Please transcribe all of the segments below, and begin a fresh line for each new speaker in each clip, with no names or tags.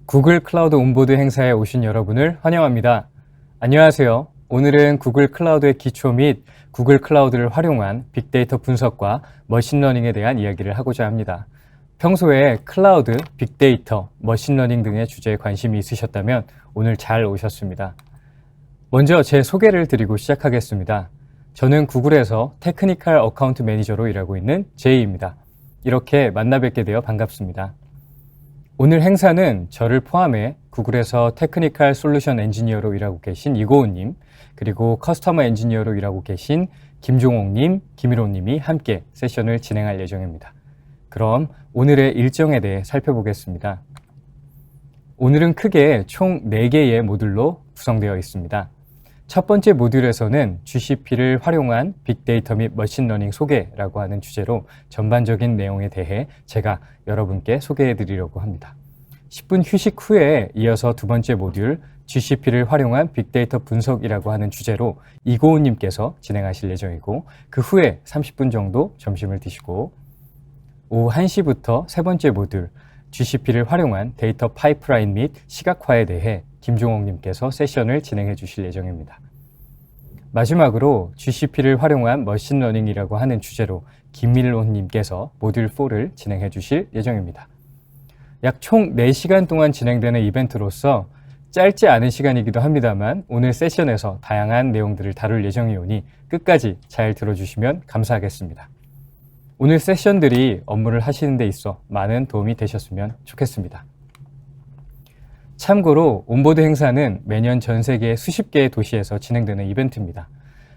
구글 클라우드 온보드 행사에 오신 여러분을 환영합니다. 안녕하세요. 오늘은 구글 클라우드의 기초 및 구글 클라우드를 활용한 빅데이터 분석과 머신러닝에 대한 이야기를 하고자 합니다. 평소에 클라우드, 빅데이터, 머신러닝 등의 주제에 관심이 있으셨다면 오늘 잘 오셨습니다. 먼저 제 소개를 드리고 시작하겠습니다. 저는 구글에서 테크니컬 어카운트 매니저로 일하고 있는 제이입니다. 이렇게 만나 뵙게 되어 반갑습니다. 오늘 행사는 저를 포함해 구글에서 테크니컬 솔루션 엔지니어로 일하고 계신 이고은님, 그리고 커스터머 엔지니어로 일하고 계신 김종옥님, 김일호님이 함께 세션을 진행할 예정입니다. 그럼 오늘의 일정에 대해 살펴보겠습니다. 오늘은 크게 총 4개의 모듈로 구성되어 있습니다. 첫 번째 모듈에서는 GCP를 활용한 빅데이터 및 머신러닝 소개라고 하는 주제로 전반적인 내용에 대해 제가 여러분께 소개해 드리려고 합니다. 10분 휴식 후에 이어서 두 번째 모듈 GCP를 활용한 빅데이터 분석이라고 하는 주제로 이고은님께서 진행하실 예정이고, 그 후에 30분 정도 점심을 드시고 오후 1시부터 세 번째 모듈 GCP를 활용한 데이터 파이프라인 및 시각화에 대해 김종옥님께서 세션을 진행해 주실 예정입니다. 마지막으로 GCP를 활용한 머신러닝이라고 하는 주제로 김밀론님께서 모듈 4를 진행해 주실 예정입니다. 약 총 4시간 동안 진행되는 이벤트로서 짧지 않은 시간이기도 합니다만 오늘 세션에서 다양한 내용들을 다룰 예정이오니 끝까지 잘 들어주시면 감사하겠습니다. 오늘 세션들이 업무를 하시는 데 있어 많은 도움이 되셨으면 좋겠습니다. 참고로 온보드 행사는 매년 전 세계 수십 개의 도시에서 진행되는 이벤트입니다.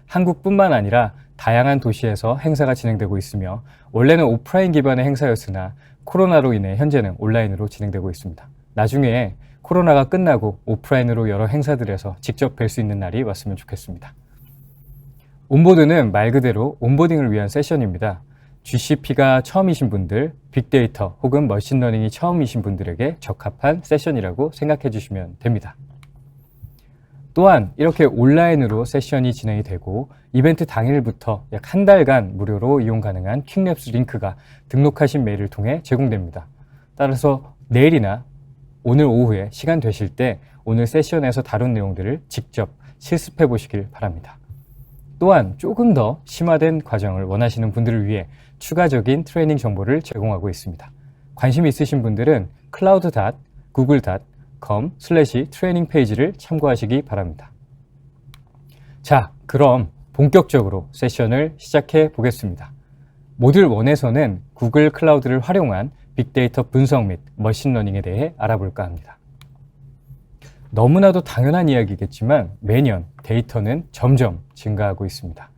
한국뿐만 아니라 다양한 도시에서 행사가 진행되고 있으며 원래는 오프라인 기반의 행사였으나 코로나로 인해 현재는 온라인으로 진행되고 있습니다. 나중에 코로나가 끝나고 오프라인으로 여러 행사들에서 직접 뵐 수 있는 날이 왔으면 좋겠습니다. 온보드는 말 그대로 온보딩을 위한 세션입니다. GCP가 처음이신 분들, 빅데이터 혹은 머신러닝이 처음이신 분들에게 적합한 세션이라고 생각해 주시면 됩니다. 또한 이렇게 온라인으로 세션이 진행이 되고 이벤트 당일부터 약 한 달간 무료로 이용 가능한 퀵랩스 링크가 등록하신 메일을 통해 제공됩니다. 따라서 내일이나 오늘 오후에 시간 되실 때 오늘 세션에서 다룬 내용들을 직접 실습해 보시길 바랍니다. 또한 조금 더 심화된 과정을 원하시는 분들을 위해 추가적인 트레이닝 정보를 제공하고 있습니다. 관심 있으신 분들은 cloud.google.com/트레이닝 페이지를 참고하시기 바랍니다. 자, 그럼 본격적으로 세션을 시작해 보겠습니다. 모듈 1에서는 구글 클라우드를 활용한 빅데이터 분석 및 머신러닝에 대해 알아볼까 합니다. 너무나도 당연한 이야기겠지만 매년 데이터는 점점 증가하고 있습니다.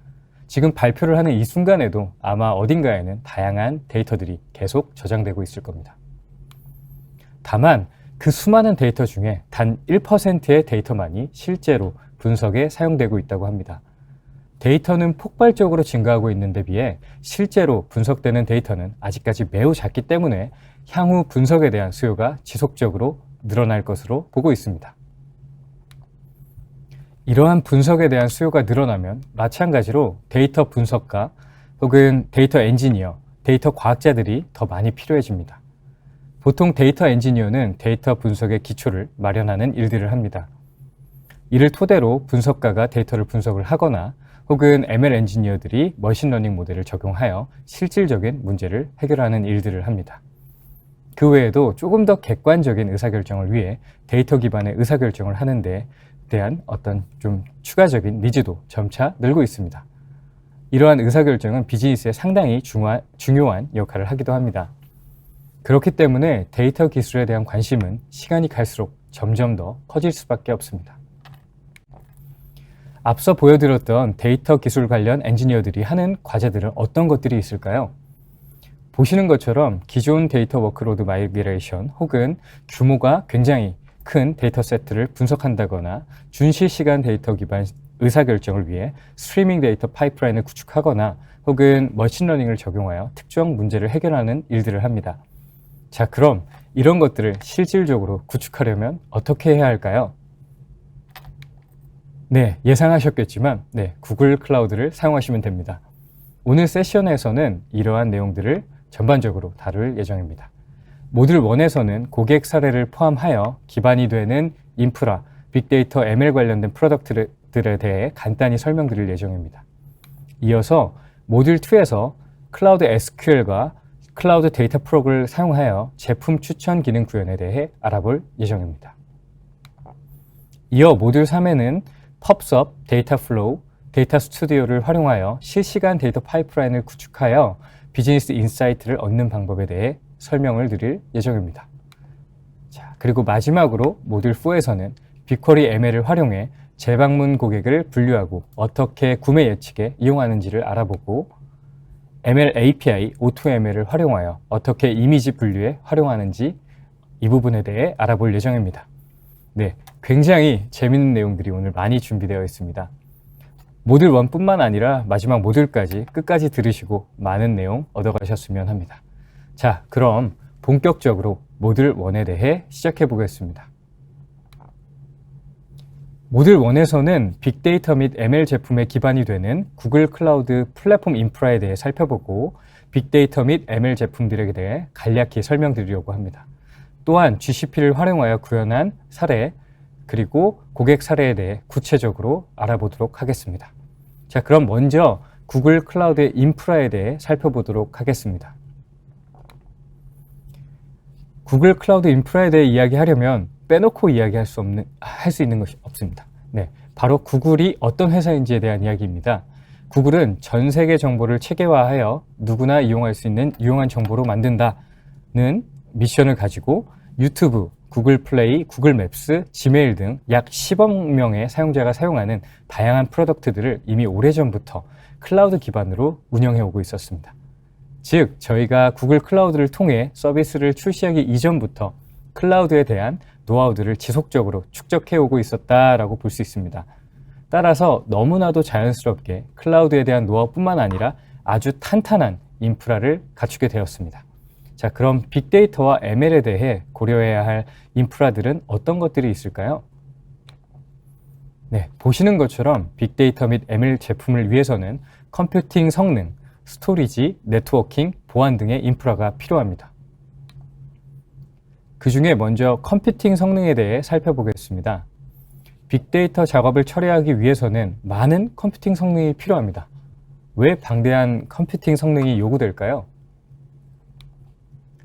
지금 발표를 하는 이 순간에도 아마 어딘가에는 다양한 데이터들이 계속 저장되고 있을 겁니다. 다만 그 수많은 데이터 중에 단 1%의 데이터만이 실제로 분석에 사용되고 있다고 합니다. 데이터는 폭발적으로 증가하고 있는 데 비해 실제로 분석되는 데이터는 아직까지 매우 작기 때문에 향후 분석에 대한 수요가 지속적으로 늘어날 것으로 보고 있습니다. 이러한 분석에 대한 수요가 늘어나면 마찬가지로 데이터 분석가 혹은 데이터 엔지니어, 데이터 과학자들이 더 많이 필요해집니다. 보통 데이터 엔지니어는 데이터 분석의 기초를 마련하는 일들을 합니다. 이를 토대로 분석가가 데이터를 분석을 하거나 혹은 ML 엔지니어들이 머신러닝 모델을 적용하여 실질적인 문제를 해결하는 일들을 합니다. 그 외에도 조금 더 객관적인 의사결정을 위해 데이터 기반의 의사결정을 하는 데 대한 어떤 좀 추가적인 니즈도 점차 늘고 있습니다. 이러한 의사결정은 비즈니스에 상당히 중요한 역할을 하기도 합니다. 그렇기 때문에 데이터 기술에 대한 관심은 시간이 갈수록 점점 더 커질 수밖에 없습니다. 앞서 보여드렸던 데이터 기술 관련 엔지니어들이 하는 과제들은 어떤 것들이 있을까요? 보시는 것처럼 기존 데이터 워크로드 마이그레이션 혹은 규모가 굉장히 큰 데이터 세트를 분석한다거나 준실시간 데이터 기반 의사결정을 위해 스트리밍 데이터 파이프라인을 구축하거나 혹은 머신러닝을 적용하여 특정 문제를 해결하는 일들을 합니다. 자, 그럼 이런 것들을 실질적으로 구축하려면 어떻게 해야 할까요? 네, 예상하셨겠지만 구글 클라우드를 사용하시면 됩니다. 오늘 세션에서는 이러한 내용들을 전반적으로 다룰 예정입니다. 모듈 1에서는 고객 사례를 포함하여 기반이 되는 인프라, 빅데이터 ML 관련된 프로덕트들에 대해 간단히 설명드릴 예정입니다. 이어서 모듈 2에서 클라우드 SQL과 클라우드 데이터 프로그램을 사용하여 제품 추천 기능 구현에 대해 알아볼 예정입니다. 이어 모듈 3에는 펍섭, 데이터 플로우, 데이터 스튜디오를 활용하여 실시간 데이터 파이프라인을 구축하여 비즈니스 인사이트를 얻는 방법에 대해 설명을 드릴 예정입니다. 자, 그리고 마지막으로 모듈 4에서는 빅쿼리 ML을 활용해 재방문 고객을 분류하고 어떻게 구매 예측에 이용하는지를 알아보고 ML API, O2ML을 활용하여 어떻게 이미지 분류에 활용하는지 이 부분에 대해 알아볼 예정입니다. 네, 굉장히 재밌는 내용들이 오늘 많이 준비되어 있습니다. 모듈 1뿐만 아니라 마지막 모듈까지 끝까지 들으시고 많은 내용 얻어가셨으면 합니다. 자, 그럼 본격적으로 모듈 1에 대해 시작해 보겠습니다. 모듈 1에서는 빅데이터 및 ML 제품의 기반이 되는 구글 클라우드 플랫폼 인프라에 대해 살펴보고 빅데이터 및 ML 제품들에 대해 간략히 설명드리려고 합니다. 또한 GCP를 활용하여 구현한 사례, 그리고 고객 사례에 대해 구체적으로 알아보도록 하겠습니다. 자, 그럼 먼저 구글 클라우드 인프라에 대해 살펴보도록 하겠습니다. 구글 클라우드 인프라에 대해 이야기하려면 빼놓고 이야기할 수 있는 것이 없습니다. 네, 바로 구글이 어떤 회사인지에 대한 이야기입니다. 구글은 전 세계 정보를 체계화하여 누구나 이용할 수 있는 유용한 정보로 만든다는 미션을 가지고 유튜브, 구글 플레이, 구글 맵스, 지메일 등 약 10억 명의 사용자가 사용하는 다양한 프로덕트들을 이미 오래전부터 클라우드 기반으로 운영해 오고 있었습니다. 즉, 저희가 구글 클라우드를 통해 서비스를 출시하기 이전부터 클라우드에 대한 노하우들을 지속적으로 축적해 오고 있었다라고 볼 수 있습니다. 따라서 너무나도 자연스럽게 클라우드에 대한 노하우뿐만 아니라 아주 탄탄한 인프라를 갖추게 되었습니다. 자, 그럼 빅데이터와 ML에 대해 고려해야 할 인프라들은 어떤 것들이 있을까요? 네, 보시는 것처럼 빅데이터 및 ML 제품을 위해서는 컴퓨팅 성능, 스토리지, 네트워킹, 보안 등의 인프라가 필요합니다. 그 중에 먼저 컴퓨팅 성능에 대해 살펴보겠습니다. 빅데이터 작업을 처리하기 위해서는 많은 컴퓨팅 성능이 필요합니다. 왜 방대한 컴퓨팅 성능이 요구될까요?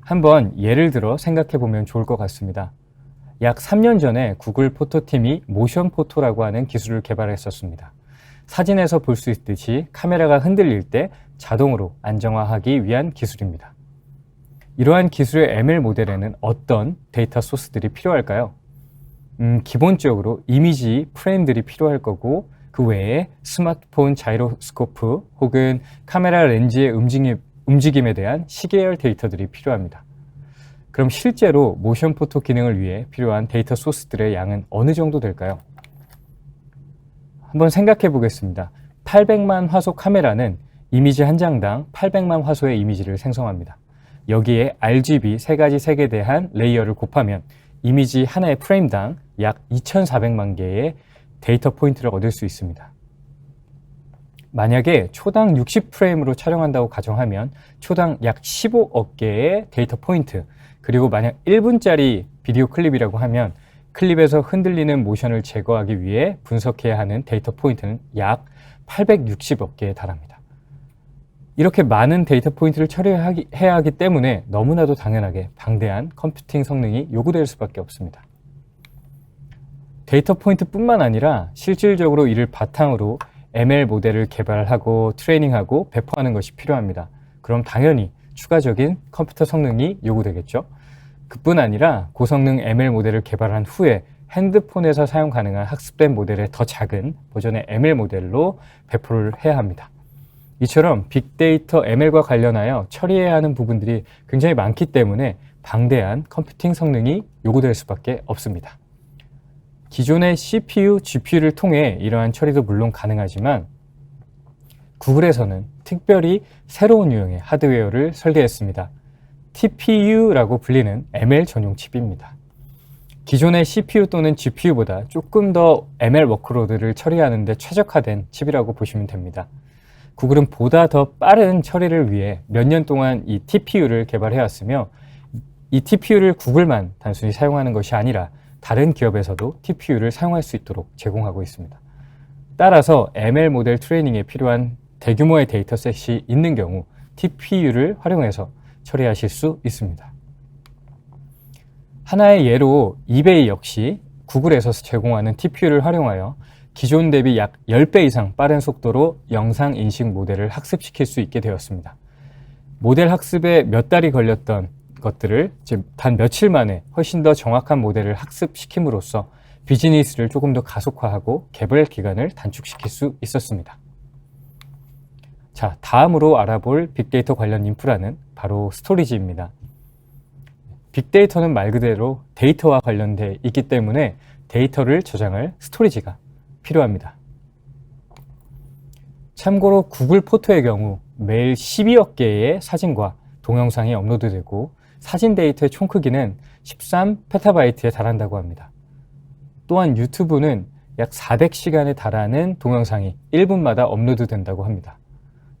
한번 예를 들어 생각해 보면 좋을 것 같습니다. 약 3년 전에 구글 포토팀이 모션 포토라고 하는 기술을 개발했었습니다. 사진에서 볼 수 있듯이 카메라가 흔들릴 때 자동으로 안정화하기 위한 기술입니다. 이러한 기술의 ML 모델에는 어떤 데이터 소스들이 필요할까요? 기본적으로 이미지 프레임들이 필요할 거고 그 외에 스마트폰 자이로스코프 혹은 카메라 렌즈의 움직임에 대한 시계열 데이터들이 필요합니다. 그럼 실제로 모션 포토 기능을 위해 필요한 데이터 소스들의 양은 어느 정도 될까요? 한번 생각해 보겠습니다. 800만 화소 카메라는 이미지 한 장당 800만 화소의 이미지를 생성합니다. 여기에 RGB 3가지 색에 대한 레이어를 곱하면 이미지 하나의 프레임당 약 2400만 개의 데이터 포인트를 얻을 수 있습니다. 만약에 초당 60프레임으로 촬영한다고 가정하면 초당 약 15억 개의 데이터 포인트, 그리고 만약 1분짜리 비디오 클립이라고 하면 클립에서 흔들리는 모션을 제거하기 위해 분석해야 하는 데이터 포인트는 약 860억 개에 달합니다. 이렇게 많은 데이터 포인트를 처리해야 하기 때문에 너무나도 당연하게 방대한 컴퓨팅 성능이 요구될 수밖에 없습니다. 데이터 포인트뿐만 아니라 실질적으로 이를 바탕으로 ML 모델을 개발하고 트레이닝하고 배포하는 것이 필요합니다. 그럼 당연히 추가적인 컴퓨터 성능이 요구되겠죠. 그뿐 아니라 고성능 ML 모델을 개발한 후에 핸드폰에서 사용 가능한 학습된 모델의 더 작은 버전의 ML 모델로 배포를 해야 합니다. 이처럼 빅데이터 ML과 관련하여 처리해야 하는 부분들이 굉장히 많기 때문에 방대한 컴퓨팅 성능이 요구될 수밖에 없습니다. 기존의 CPU, GPU를 통해 이러한 처리도 물론 가능하지만 구글에서는 특별히 새로운 유형의 하드웨어를 설계했습니다. TPU라고 불리는 ML 전용 칩입니다. 기존의 CPU 또는 GPU보다 조금 더 ML 워크로드를 처리하는 데 최적화된 칩이라고 보시면 됩니다. 구글은 보다 더 빠른 처리를 위해 몇 년 동안 이 TPU를 개발해왔으며 이 TPU를 구글만 단순히 사용하는 것이 아니라 다른 기업에서도 TPU를 사용할 수 있도록 제공하고 있습니다. 따라서 ML 모델 트레이닝에 필요한 대규모의 데이터셋이 있는 경우 TPU를 활용해서 처리하실 수 있습니다. 하나의 예로 이베이 역시 구글에서 제공하는 TPU를 활용하여 기존 대비 약 10배 이상 빠른 속도로 영상 인식 모델을 학습시킬 수 있게 되었습니다. 모델 학습에 몇 달이 걸렸던 것들을 단 며칠 만에 훨씬 더 정확한 모델을 학습시킴으로써 비즈니스를 조금 더 가속화하고 개발 기간을 단축시킬 수 있었습니다. 자, 다음으로 알아볼 빅데이터 관련 인프라는 바로 스토리지입니다. 빅데이터는 말 그대로 데이터와 관련돼 있기 때문에 데이터를 저장할 스토리지가 필요합니다. 참고로 구글 포토의 경우 매일 12억 개의 사진과 동영상이 업로드되고 사진 데이터의 총 크기는 13PB에 달한다고 합니다. 또한 유튜브는 약 400시간에 달하는 동영상이 1분마다 업로드된다고 합니다.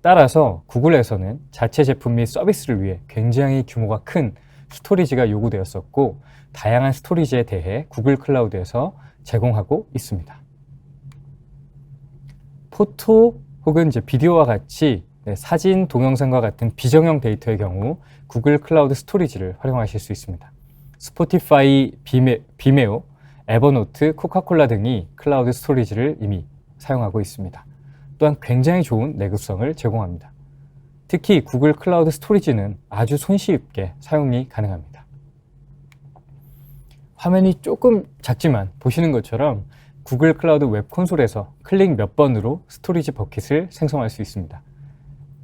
따라서 구글에서는 자체 제품 및 서비스를 위해 굉장히 규모가 큰 스토리지가 요구되었었고 다양한 스토리지에 대해 구글 클라우드에서 제공하고 있습니다. 포토 혹은 비디오와 같이 사진, 동영상과 같은 비정형 데이터의 경우 구글 클라우드 스토리지를 활용하실 수 있습니다. 스포티파이, 비메오, 에버노트, 코카콜라 등이 클라우드 스토리지를 이미 사용하고 있습니다. 또한 굉장히 좋은 내구성을 제공합니다. 특히 구글 클라우드 스토리지는 아주 손쉽게 사용이 가능합니다. 화면이 조금 작지만 보시는 것처럼 구글 클라우드 웹 콘솔에서 클릭 몇 번으로 스토리지 버킷을 생성할 수 있습니다.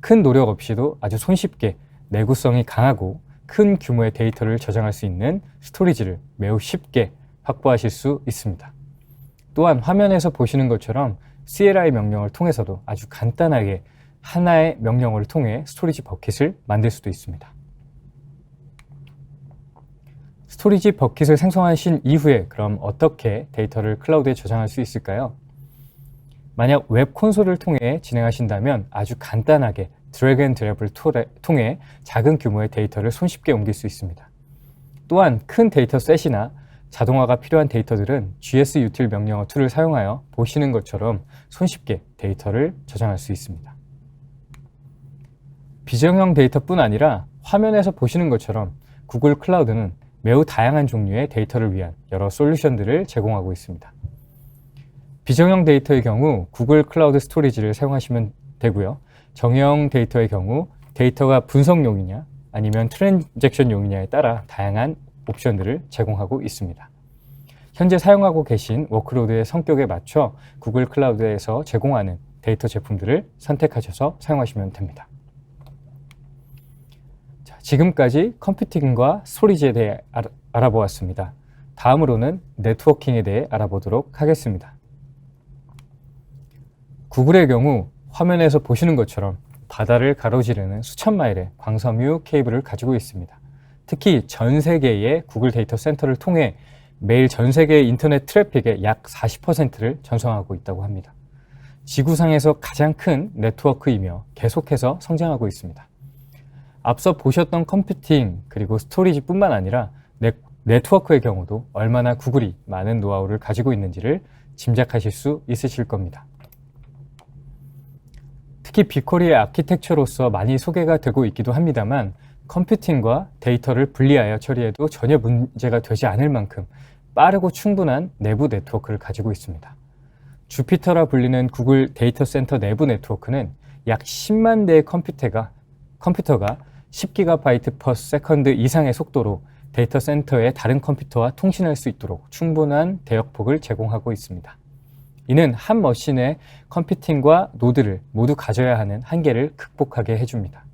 큰 노력 없이도 아주 손쉽게 내구성이 강하고 큰 규모의 데이터를 저장할 수 있는 스토리지를 매우 쉽게 확보하실 수 있습니다. 또한 화면에서 보시는 것처럼 CLI 명령을 통해서도 아주 간단하게 하나의 명령어를 통해 스토리지 버킷을 만들 수도 있습니다. 스토리지 버킷을 생성하신 이후에 그럼 어떻게 데이터를 클라우드에 저장할 수 있을까요? 만약 웹 콘솔을 통해 진행하신다면 아주 간단하게 드래그 앤 드랍을 통해 작은 규모의 데이터를 손쉽게 옮길 수 있습니다. 또한 큰 데이터셋이나 자동화가 필요한 데이터들은 GSUtil 명령어 툴을 사용하여 보시는 것처럼 손쉽게 데이터를 저장할 수 있습니다. 비정형 데이터뿐 아니라 화면에서 보시는 것처럼 구글 클라우드는 매우 다양한 종류의 데이터를 위한 여러 솔루션들을 제공하고 있습니다. 비정형 데이터의 경우 구글 클라우드 스토리지를 사용하시면 되고요. 정형 데이터의 경우 데이터가 분석용이냐 아니면 트랜잭션용이냐에 따라 다양한 옵션들을 제공하고 있습니다. 현재 사용하고 계신 워크로드의 성격에 맞춰 구글 클라우드에서 제공하는 데이터 제품들을 선택하셔서 사용하시면 됩니다. 자, 지금까지 컴퓨팅과 스토리지에 대해 알아보았습니다. 다음으로는 네트워킹에 대해 알아보도록 하겠습니다. 구글의 경우 화면에서 보시는 것처럼 바다를 가로지르는 수천 마일의 광섬유 케이블을 가지고 있습니다. 특히 전 세계의 구글 데이터 센터를 통해 매일 전 세계의 인터넷 트래픽의 약 40%를 전송하고 있다고 합니다. 지구상에서 가장 큰 네트워크이며 계속해서 성장하고 있습니다. 앞서 보셨던 컴퓨팅 그리고 스토리지뿐만 아니라 네트워크의 경우도 얼마나 구글이 많은 노하우를 가지고 있는지를 짐작하실 수 있으실 겁니다. 특히 빅쿼리의 아키텍처로서 많이 소개가 되고 있기도 합니다만 컴퓨팅과 데이터를 분리하여 처리해도 전혀 문제가 되지 않을 만큼 빠르고 충분한 내부 네트워크를 가지고 있습니다. 주피터라 불리는 구글 데이터 센터 내부 네트워크는 약 10만 대의 컴퓨터가 10GB/s 이상의 속도로 데이터 센터의 다른 컴퓨터와 통신할 수 있도록 충분한 대역폭을 제공하고 있습니다. 이는 한 머신의 컴퓨팅과 노드를 모두 가져야 하는 한계를 극복하게 해줍니다.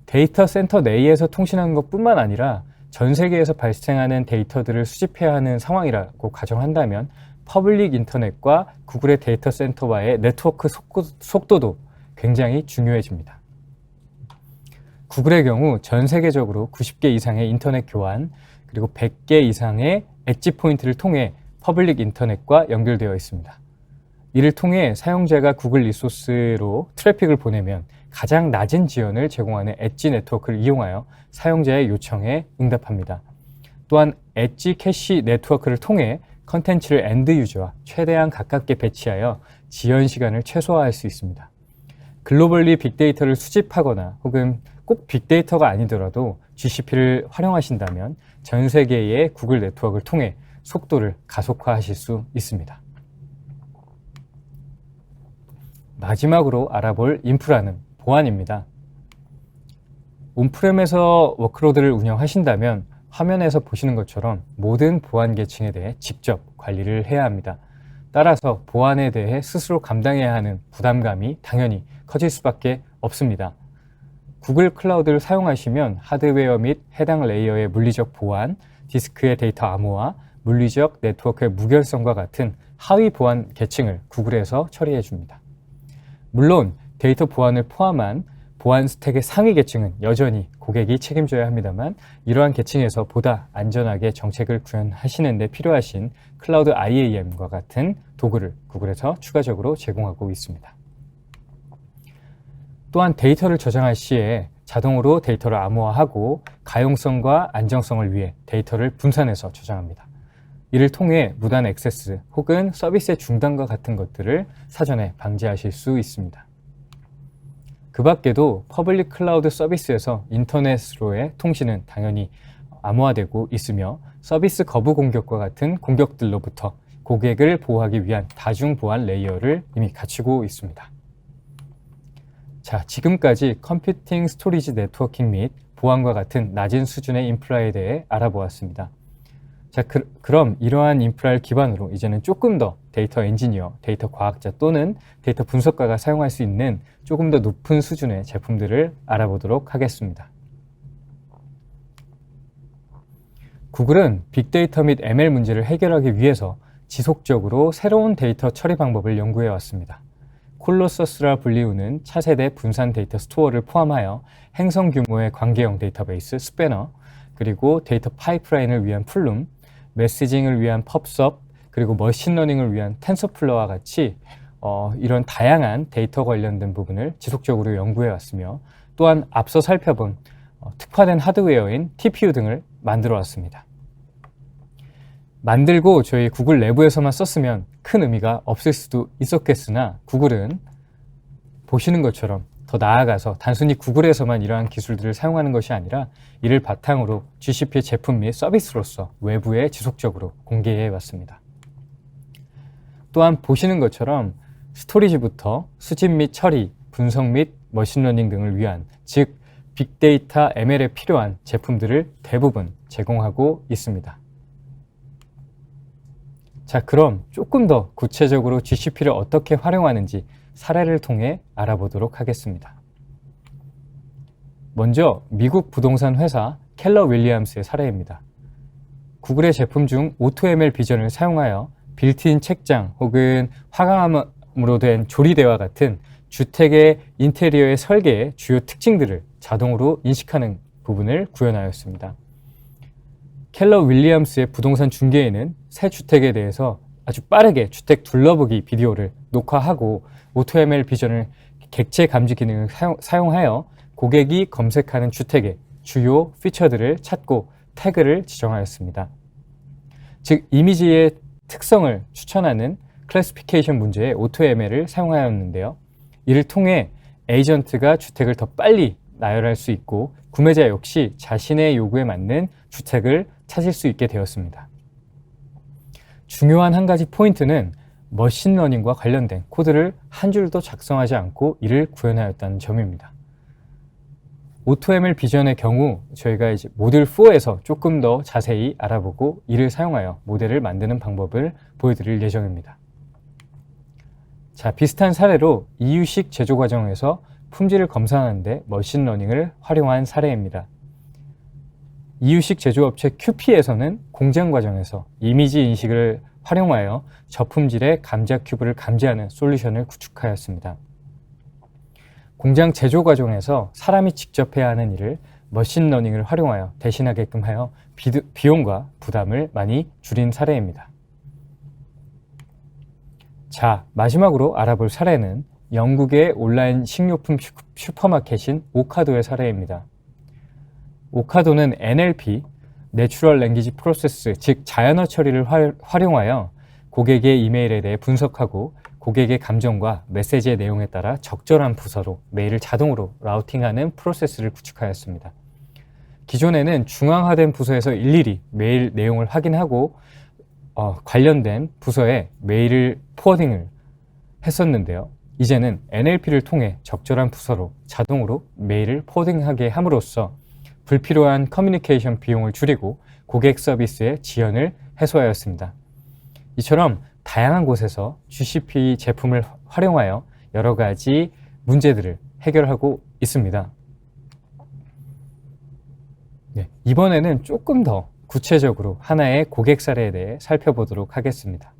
데이터 센터 내에서 통신하는 것뿐만 아니라 전 세계에서 발생하는 데이터들을 수집해야 하는 상황이라고 가정한다면 퍼블릭 인터넷과 구글의 데이터 센터와의 네트워크 속도도 굉장히 중요해집니다. 구글의 경우 전 세계적으로 90개 이상의 인터넷 교환 그리고 100개 이상의 엣지 포인트를 통해 퍼블릭 인터넷과 연결되어 있습니다. 이를 통해 사용자가 구글 리소스로 트래픽을 보내면 가장 낮은 지연을 제공하는 엣지 네트워크를 이용하여 사용자의 요청에 응답합니다. 또한 엣지 캐시 네트워크를 통해 컨텐츠를 엔드 유저와 최대한 가깝게 배치하여 지연 시간을 최소화할 수 있습니다. 글로벌리 빅데이터를 수집하거나 혹은 꼭 빅데이터가 아니더라도 GCP를 활용하신다면 전 세계의 구글 네트워크를 통해 속도를 가속화하실 수 있습니다. 마지막으로 알아볼 인프라는 보안입니다. 온프렘에서 워크로드를 운영하신다면 화면에서 보시는 것처럼 모든 보안 계층에 대해 직접 관리를 해야 합니다. 따라서 보안에 대해 스스로 감당해야 하는 부담감이 당연히 커질 수밖에 없습니다. 구글 클라우드를 사용하시면 하드웨어 및 해당 레이어의 물리적 보안, 디스크의 데이터 암호화, 물리적 네트워크의 무결성과 같은 하위 보안 계층을 구글에서 처리해 줍니다. 물론 데이터 보안을 포함한 보안 스택의 상위 계층은 여전히 고객이 책임져야 합니다만 이러한 계층에서 보다 안전하게 정책을 구현하시는 데 필요하신 클라우드 IAM과 같은 도구를 구글에서 추가적으로 제공하고 있습니다. 또한 데이터를 저장할 시에 자동으로 데이터를 암호화하고 가용성과 안정성을 위해 데이터를 분산해서 저장합니다. 이를 통해 무단 액세스 혹은 서비스의 중단과 같은 것들을 사전에 방지하실 수 있습니다. 그 밖에도 퍼블릭 클라우드 서비스에서 인터넷으로의 통신은 당연히 암호화되고 있으며 서비스 거부 공격과 같은 공격들로부터 고객을 보호하기 위한 다중 보안 레이어를 이미 갖추고 있습니다. 자, 지금까지 컴퓨팅 스토리지 네트워킹 및 보안과 같은 낮은 수준의 인프라에 대해 알아보았습니다. 자, 그럼 이러한 인프라를 기반으로 이제는 조금 더 데이터 엔지니어, 데이터 과학자 또는 데이터 분석가가 사용할 수 있는 조금 더 높은 수준의 제품들을 알아보도록 하겠습니다. 구글은 빅데이터 및 ML 문제를 해결하기 위해서 지속적으로 새로운 데이터 처리 방법을 연구해 왔습니다. 콜로서스라 불리우는 차세대 분산 데이터 스토어를 포함하여 행성 규모의 관계형 데이터베이스 스패너, 그리고 데이터 파이프라인을 위한 플룸, 메시징을 위한 펍섭, 그리고 머신러닝을 위한 텐서플로와 같이 이런 다양한 데이터 관련된 부분을 지속적으로 연구해 왔으며 또한 앞서 살펴본 특화된 하드웨어인 TPU 등을 만들어 왔습니다. 만들고 저희 구글 내부에서만 썼으면 큰 의미가 없을 수도 있었겠으나 구글은 보시는 것처럼 더 나아가서 단순히 구글에서만 이러한 기술들을 사용하는 것이 아니라 이를 바탕으로 GCP의 제품 및 서비스로서 외부에 지속적으로 공개해 왔습니다. 또한 보시는 것처럼 스토리지부터 수집 및 처리, 분석 및 머신러닝 등을 위한 즉 빅데이터 ML에 필요한 제품들을 대부분 제공하고 있습니다. 자, 그럼 조금 더 구체적으로 GCP를 어떻게 활용하는지 사례를 통해 알아보도록 하겠습니다. 먼저 미국 부동산 회사 켈러 윌리엄스의 사례입니다. 구글의 제품 중 오토ML 비전을 사용하여 빌트인 책장 혹은 화강암으로 된 조리대와 같은 주택의 인테리어의 설계의 주요 특징들을 자동으로 인식하는 부분을 구현하였습니다. 켈러 윌리엄스의 부동산 중개인은 새 주택에 대해서 아주 빠르게 주택 둘러보기 비디오를 녹화하고 오토ML 비전을 객체 감지 기능을 사용하여 고객이 검색하는 주택의 주요 피처들을 찾고 태그를 지정하였습니다. 즉 이미지의 특성을 추천하는 클래시피케이션 문제에 오토ML을 사용하였는데요. 이를 통해 에이전트가 주택을 더 빨리 나열할 수 있고 구매자 역시 자신의 요구에 맞는 주택을 찾을 수 있게 되었습니다. 중요한 한 가지 포인트는 머신러닝과 관련된 코드를 한 줄도 작성하지 않고 이를 구현하였다는 점입니다. 오토ML 비전의 경우 저희가 이제 모듈 4에서 조금 더 자세히 알아보고 이를 사용하여 모델을 만드는 방법을 보여드릴 예정입니다. 자, 비슷한 사례로 이유식 제조 과정에서 품질을 검사하는 데 머신러닝을 활용한 사례입니다. 이유식 제조업체 QP에서는 공장 과정에서 이미지 인식을 활용하여 저품질의 감자 큐브를 감지하는 솔루션을 구축하였습니다. 공장 제조 과정에서 사람이 직접 해야 하는 일을 머신러닝을 활용하여 대신하게끔 하여 비용과 부담을 많이 줄인 사례입니다. 자, 마지막으로 알아볼 사례는 영국의 온라인 식료품 슈퍼마켓인 오카도의 사례입니다. 오카도는 NLP, Natural Language Process, 즉 자연어 처리를 활용하여 고객의 이메일에 대해 분석하고 고객의 감정과 메시지의 내용에 따라 적절한 부서로 메일을 자동으로 라우팅하는 프로세스를 구축하였습니다. 기존에는 중앙화된 부서에서 일일이 메일 내용을 확인하고 관련된 부서에 메일을 포워딩을 했었는데요. 이제는 NLP를 통해 적절한 부서로 자동으로 메일을 포워딩하게 함으로써 불필요한 커뮤니케이션 비용을 줄이고 고객 서비스의 지연을 해소하였습니다. 이처럼 다양한 곳에서 GCP 제품을 활용하여 여러 가지 문제들을 해결하고 있습니다. 네, 이번에는 조금 더 구체적으로 하나의 고객 사례에 대해 살펴보도록 하겠습니다.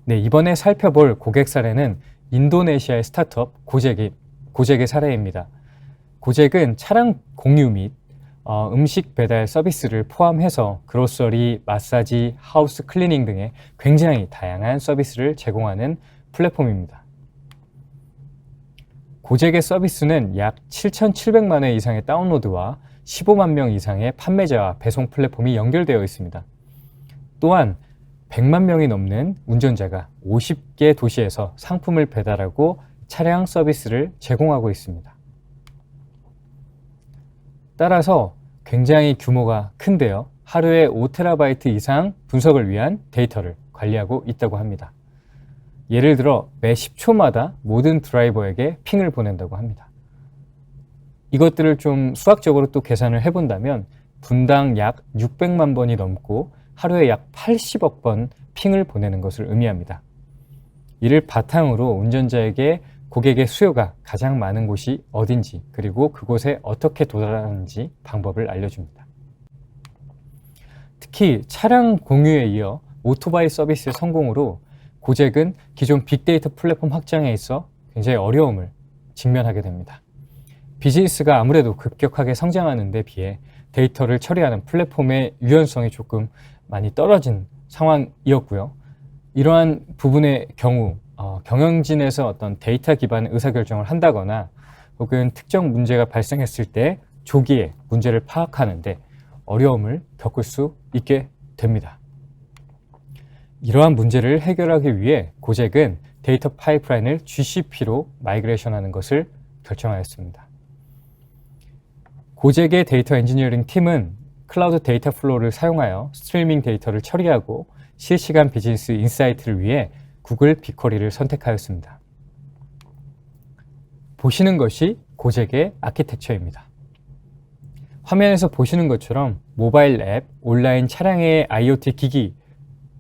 네, 이번에 살펴볼 고객 사례는 인도네시아의 스타트업 고젝의 사례입니다. 고젝은 차량 공유 및 음식 배달 서비스를 포함해서 그로서리, 마사지, 하우스 클리닝 등의 굉장히 다양한 서비스를 제공하는 플랫폼입니다. 고젝의 서비스는 약 7,700만 회 이상의 다운로드와 15만 명 이상의 판매자와 배송 플랫폼이 연결되어 있습니다. 또한 100만 명이 넘는 운전자가 50개 도시에서 상품을 배달하고 차량 서비스를 제공하고 있습니다. 따라서 굉장히 규모가 큰데요. 하루에 5TB 이상 분석을 위한 데이터를 관리하고 있다고 합니다. 예를 들어 매 10초마다 모든 드라이버에게 핑을 보낸다고 합니다. 이것들을 좀 수학적으로 또 계산을 해본다면 분당 약 600만 번이 넘고 하루에 약 80억 번 핑을 보내는 것을 의미합니다. 이를 바탕으로 운전자에게 고객의 수요가 가장 많은 곳이 어딘지, 그리고 그곳에 어떻게 도달하는지 방법을 알려줍니다. 특히 차량 공유에 이어 오토바이 서비스의 성공으로 고젝은 기존 빅데이터 플랫폼 확장에 있어 굉장히 어려움을 직면하게 됩니다. 비즈니스가 아무래도 급격하게 성장하는 데 비해 데이터를 처리하는 플랫폼의 유연성이 조금 많이 떨어진 상황이었고요. 이러한 부분의 경우 경영진에서 어떤 데이터 기반 의사결정을 한다거나 혹은 특정 문제가 발생했을 때 조기에 문제를 파악하는데 어려움을 겪을 수 있게 됩니다. 이러한 문제를 해결하기 위해 고젝은 데이터 파이프라인을 GCP로 마이그레이션하는 것을 결정하였습니다. 고젝의 데이터 엔지니어링 팀은 클라우드 데이터 플로우를 사용하여 스트리밍 데이터를 처리하고 실시간 비즈니스 인사이트를 위해 구글 빅쿼리를 선택하였습니다. 보시는 것이 고젝의 아키텍처입니다. 화면에서 보시는 것처럼 모바일 앱, 온라인 차량의 IoT 기기,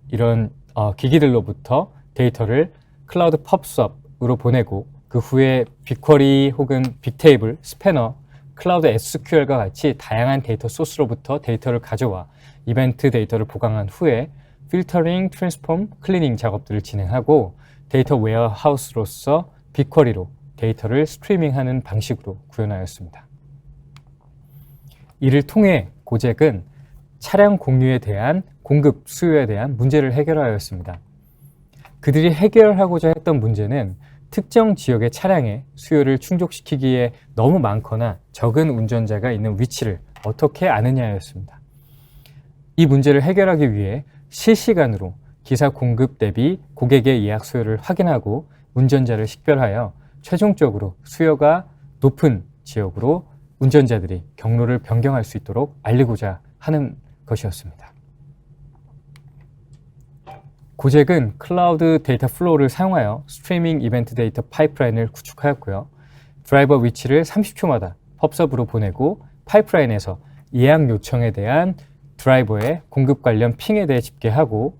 이런 기기들로부터 데이터를 클라우드 펍섭으로 보내고 그 후에 빅쿼리 혹은 빅테이블, 스패너, 클라우드 SQL과 같이 다양한 데이터 소스로부터 데이터를 가져와 이벤트 데이터를 보강한 후에 필터링, 트랜스폼, 클리닝 작업들을 진행하고 데이터 웨어하우스로서 빅쿼리로 데이터를 스트리밍하는 방식으로 구현하였습니다. 이를 통해 고젝은 차량 공유에 대한 공급, 수요에 대한 문제를 해결하였습니다. 그들이 해결하고자 했던 문제는 특정 지역의 차량의 수요를 충족시키기에 너무 많거나 적은 운전자가 있는 위치를 어떻게 아느냐였습니다. 이 문제를 해결하기 위해 실시간으로 기사 공급 대비 고객의 예약 수요를 확인하고 운전자를 식별하여 최종적으로 수요가 높은 지역으로 운전자들이 경로를 변경할 수 있도록 알리고자 하는 것이었습니다. 고젝은 클라우드 데이터 플로우를 사용하여 스트리밍 이벤트 데이터 파이프라인을 구축하였고요. 드라이버 위치를 30초마다 펍섭으로 보내고 파이프라인에서 예약 요청에 대한 드라이버의 공급 관련 핑에 대해 집계하고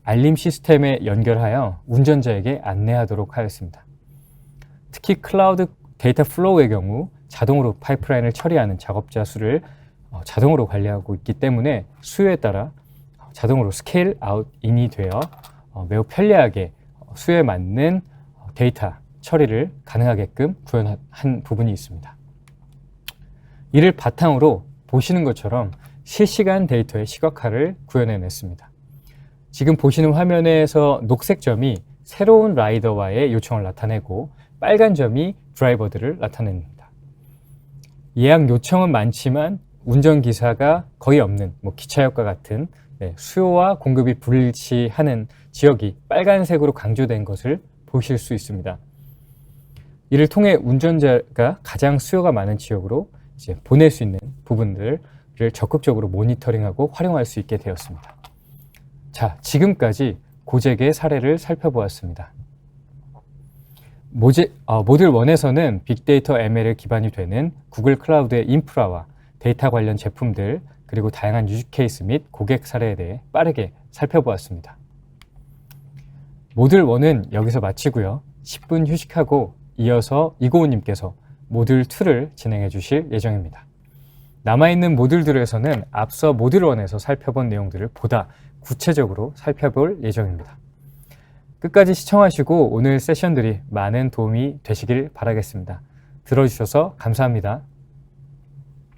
알림 시스템에 연결하여 운전자에게 안내하도록 하였습니다. 특히 클라우드 데이터 플로우의 경우 자동으로 파이프라인을 처리하는 작업자 수를 자동으로 관리하고 있기 때문에 수요에 따라 자동으로 스케일 아웃 인이 되어 매우 편리하게 수요에 맞는 데이터 처리를 가능하게끔 구현한 부분이 있습니다. 이를 바탕으로 보시는 것처럼 실시간 데이터의 시각화를 구현해냈습니다. 지금 보시는 화면에서 녹색 점이 새로운 라이더와의 요청을 나타내고 빨간 점이 드라이버들을 나타냅니다. 예약 요청은 많지만 운전기사가 거의 없는 기차역과 같은 수요와 공급이 불일치하는 지역이 빨간색으로 강조된 것을 보실 수 있습니다. 이를 통해 운전자가 가장 수요가 많은 지역으로 이제 보낼 수 있는 부분들을 적극적으로 모니터링하고 활용할 수 있게 되었습니다. 자, 지금까지 고잭의 사례를 살펴보았습니다. 모듈 1에서는 빅데이터 ML에 기반이 되는 구글 클라우드의 인프라와 데이터 관련 제품들, 그리고 다양한 유즈 케이스 및 고객 사례에 대해 빠르게 살펴보았습니다. 모듈 1은 여기서 마치고요. 10분 휴식하고 이어서 이고은님께서 모듈 2를 진행해 주실 예정입니다. 남아있는 모듈들에서는 앞서 모듈 1에서 살펴본 내용들을 보다 구체적으로 살펴볼 예정입니다. 끝까지 시청하시고 오늘 세션들이 많은 도움이 되시길 바라겠습니다. 들어주셔서 감사합니다.